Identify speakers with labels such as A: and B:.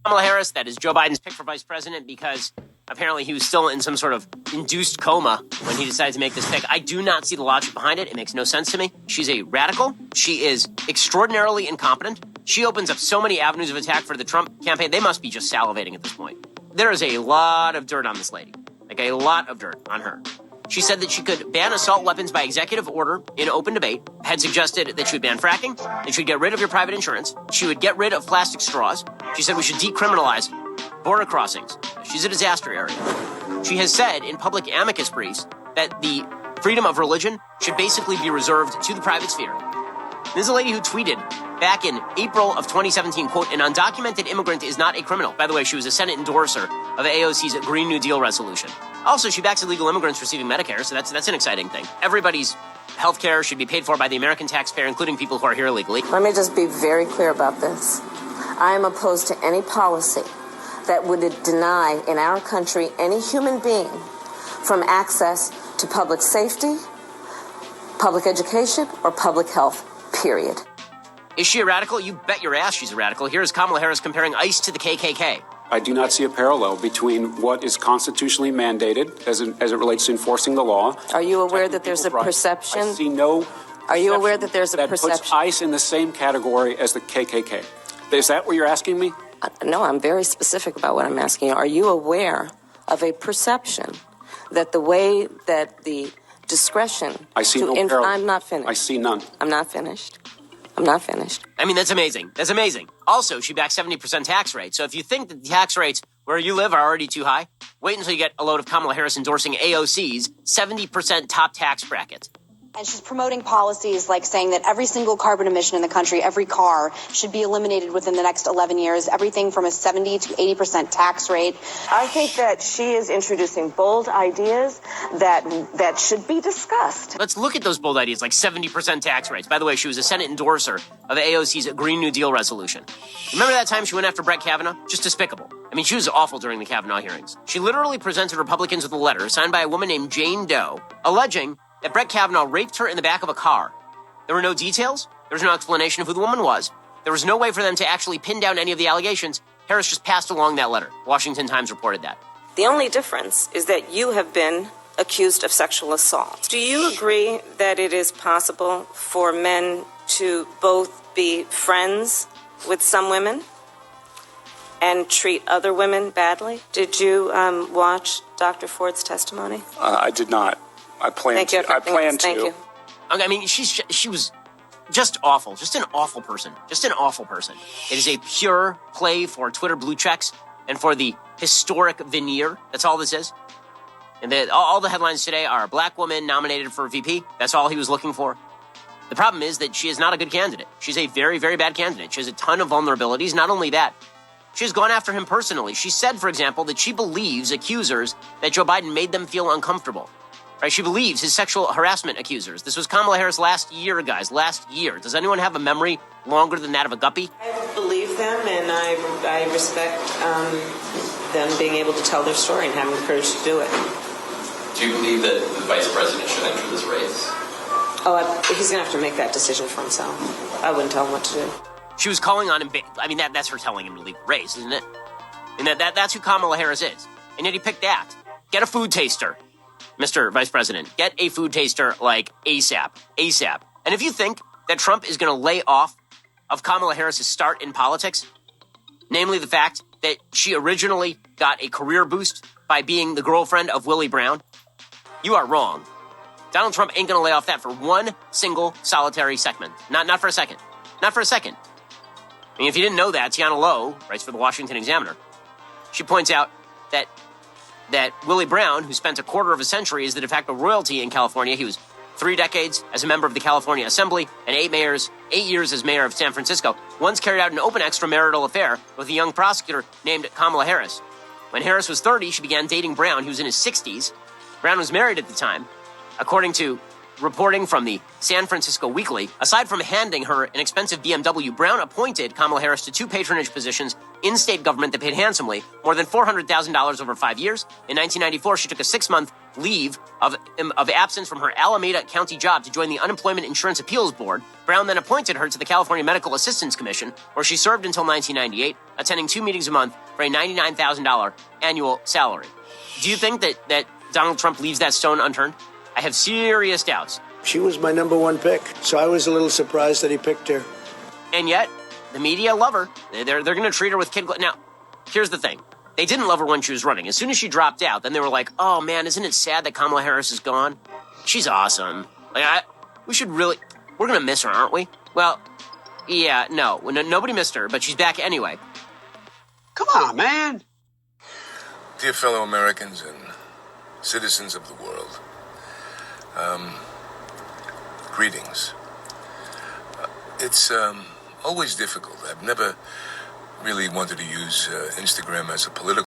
A: Kamala Harris, that is Joe Biden's pick for vice president because apparently he was still in some sort of induced coma when he decided to make this pick. I do not see the logic behind it. It makes no sense to me. She's a radical. She is extraordinarily incompetent. She opens up so many avenues of attack for the Trump campaign. They must be just salivating at this point. There is a lot of dirt on this lady, like a lot of dirt on her. She said that she could ban assault weapons by executive order in open debate, had suggested that she would ban fracking, that she would get rid of your private insurance, she would get rid of plastic straws. She said we should decriminalize border crossings. She's a disaster area. She has said in public amicus briefs that the freedom of religion should basically be reserved to the private sphere. This is a lady who tweeted back in April of 2017, quote, an undocumented immigrant is not a criminal. By the way, she was a Senate endorser of AOC's Green New Deal resolution. Also, she backs illegal immigrants receiving Medicare, so that's an exciting thing. Everybody's health care should be paid for by the American taxpayer, including people who are here illegally.
B: Let me just be very clear about this. I am opposed to any policy that would deny in our country any human being from access to public safety, public education, or public health, period.
A: Is she a radical? You bet your ass she's a radical. Here's Kamala Harris comparing ICE to the KKK.
C: I do not see a parallel between what is constitutionally mandated as it relates to enforcing the law.
B: Are you aware that there's a perception?
C: I see no.
B: Are you aware that there's a perception
C: that puts ICE in the same category as the KKK? Is that what you're asking me?
B: No, I'm very specific about what I'm asking you. Are you aware of a perception that the way that the discretion
C: I see no parallel.
B: I'm not finished.
C: I see none.
B: I'm not finished. I'm not finished.
A: I mean, that's amazing. That's amazing. Also, she backs 70% tax rate. So if you think that the tax rates where you live are already too high, wait until you get a load of Kamala Harris endorsing AOC's 70% top tax bracket.
D: And she's promoting policies like saying that every single carbon emission in the country, every car, should be eliminated within the next 11 years, everything from a 70 to 80% tax rate.
B: I think that she is introducing bold ideas that should be discussed.
A: Let's look at those bold ideas, like 70% tax rates. By the way, she was a Senate endorser of AOC's Green New Deal resolution. Remember that time she went after Brett Kavanaugh? Just despicable. I mean, she was awful during the Kavanaugh hearings. She literally presented Republicans with a letter signed by a woman named Jane Doe, alleging that Brett Kavanaugh raped her in the back of a car. There were no details. There was no explanation of who the woman was. There was no way for them to actually pin down any of the allegations. Harris just passed along that letter. Washington Times reported that.
B: The only difference is that you have been accused of sexual assault. Do you agree that it is possible for men to both be friends with some women and treat other women badly? Did you watch Dr. Ford's testimony?
C: I did not. I plan to.
B: Thank you.
A: I mean, she was just awful. Just an awful person. Just an awful person. It is a pure play for Twitter blue checks and for the historic veneer. That's all this is. And all the headlines today are black woman nominated for VP. That's all he was looking for. The problem is that she is not a good candidate. She's a very, very bad candidate. She has a ton of vulnerabilities. Not only that, she has gone after him personally. She said, for example, that she believes accusers that Joe Biden made them feel uncomfortable. Right? She believes his sexual harassment accusers. This was Kamala Harris last year, guys. Last year. Does anyone have a memory longer than that of a guppy?
E: I believe them, and I respect them being able to tell their story and having the courage to do it.
F: Do you believe that the vice president should enter this race?
E: Oh, he's going to have to make that decision for himself. I wouldn't tell him what to do.
A: She was calling on him. I mean, that's her telling him to leave the race, isn't it? And that's who Kamala Harris is. And yet he picked that. Get a food taster. Mr. Vice President, get a food taster like ASAP. ASAP. And if you think that Trump is going to lay off of Kamala Harris's start in politics, namely the fact that she originally got a career boost by being the girlfriend of Willie Brown, you are wrong. Donald Trump ain't going to lay off that for one single solitary segment. Not for a second. Not for a second. I mean, if you didn't know that, Tiana Lowe writes for the Washington Examiner. She points out that Willie Brown, who spent a quarter of a century as the de facto royalty in California, he was 3 decades as a member of the California Assembly and 8 years as mayor of San Francisco, once carried out an open extramarital affair with a young prosecutor named Kamala Harris. When Harris was 30, she began dating Brown, who was in his 60s. Brown was married at the time. According to reporting from the San Francisco Weekly, aside from handing her an expensive BMW, Brown appointed Kamala Harris to 2 patronage positions in state government that paid handsomely, more than $400,000 over 5 years. In 1994, she took a 6-month leave of absence from her Alameda County job to join the Unemployment Insurance Appeals Board, Brown then appointed her to the California Medical Assistance Commission, where she served until 1998, attending 2 meetings a month for a $99,000 annual salary. Do you think that Donald Trump leaves that stone unturned? I have serious doubts.
G: She was my number one pick, so I was a little surprised that he picked her.
A: And yet, the media love her. They're going to treat her with kid gloves. Now, here's the thing. They didn't love her when she was running. As soon as she dropped out, then they were like, oh, man, isn't it sad that Kamala Harris is gone? She's awesome. We're going to miss her, aren't we? Well, yeah, no. Nobody missed her, but she's back anyway.
H: Come on, man.
I: Dear fellow Americans and citizens of the world, greetings. It's always difficult. I've never really wanted to use Instagram as a political